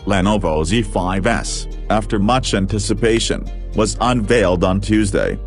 Lenovo Z5s, after much anticipation, was unveiled on Tuesday.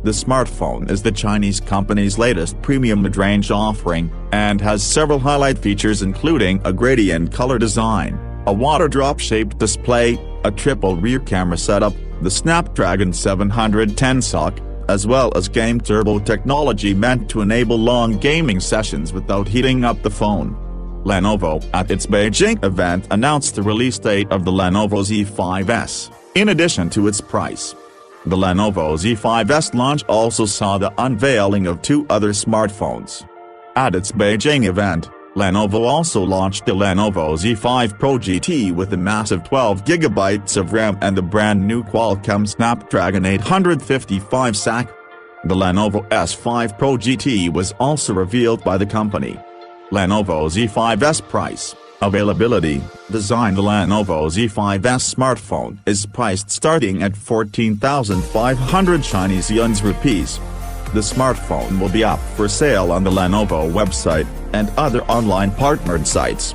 The smartphone is the Chinese company's latest premium mid-range offering, and has several highlight features including a gradient color design, a water drop-shaped display, a triple rear camera setup, the Snapdragon 710 SoC, as well as game turbo technology meant to enable long gaming sessions without heating up the phone. Lenovo, at its Beijing event, announced the release date of the Lenovo Z5s, in addition to its price. The Lenovo Z5s launch also saw the unveiling of two other smartphones. At its Beijing event, Lenovo also launched the Lenovo Z5 Pro GT with a massive 12GB of RAM and the brand-new Qualcomm Snapdragon 855 SoC. The Lenovo S5 Pro GT was also revealed by the company. Lenovo Z5s price, availability, design. The Lenovo Z5s smartphone is priced starting at 14,500 Chinese yuan rupees. The smartphone will be up for sale on the Lenovo website and other online partnered sites.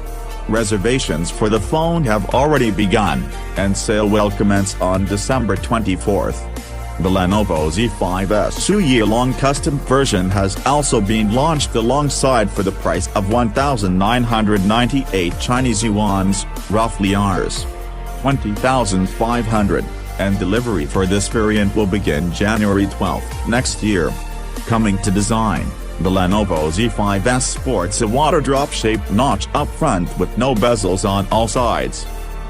Reservations for the phone have already begun, and sale will commence on December 24th. The Lenovo Z5s 2-year-long custom version has also been launched alongside for the price of 1,998 Chinese yuans, roughly Rs. 20,500, and delivery for this variant will begin January 12 next year. Coming to design, the Lenovo Z5s sports a water drop-shaped notch up front with no bezels on all sides.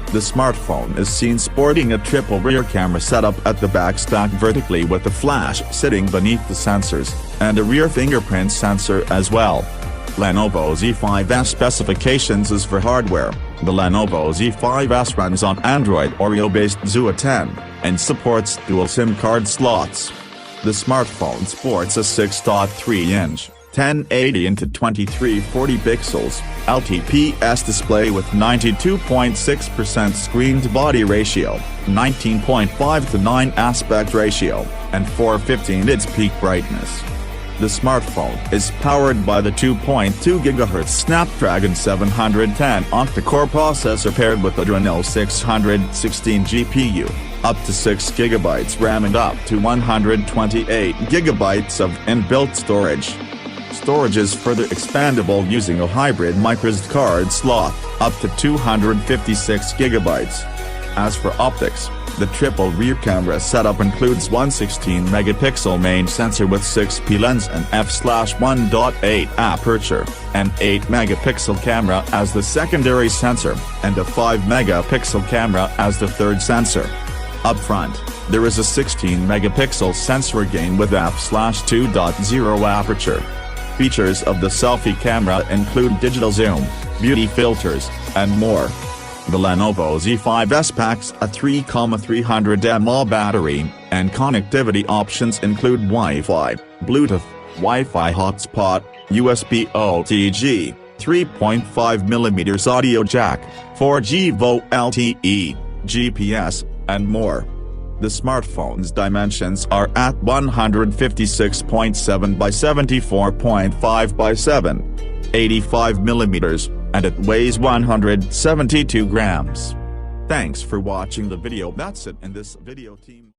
The smartphone is seen sporting a triple rear camera setup at the back stacked vertically with a flash sitting beneath the sensors, and a rear fingerprint sensor as well. Lenovo Z5s specifications as for hardware, the Lenovo Z5s runs on Android Oreo-based Zua 10, and supports dual SIM card slots. The smartphone sports a 6.3-inch, 1080x2340 pixels, LTPS display with 92.6% screen-to-body ratio, 19.5:9 aspect ratio, and 415 nits peak brightness. The smartphone is powered by the 2.2 GHz Snapdragon 710 octa-core processor paired with Adreno 616 GPU, up to 6 GB RAM and up to 128 GB of inbuilt storage. Storage is further expandable using a hybrid microSD card slot, up to 256 GB. As for optics, the triple rear camera setup includes one 16-megapixel main sensor with 6p lens and f/1.8 aperture, an 8-megapixel camera as the secondary sensor, and a 5-megapixel camera as the third sensor. Up front, there is a 16-megapixel sensor again with f/2.0 aperture. Features of the selfie camera include digital zoom, beauty filters, and more. The Lenovo Z5s packs a 3,300 mAh battery, and connectivity options include Wi-Fi, Bluetooth, Wi-Fi hotspot, USB OTG, 3.5mm audio jack, 4G VoLTE, GPS, and more. The smartphone's dimensions are at 156.7 by 74.5 by 85mm, and it weighs 172 grams. Thanks for watching the video. That's it in this video, team.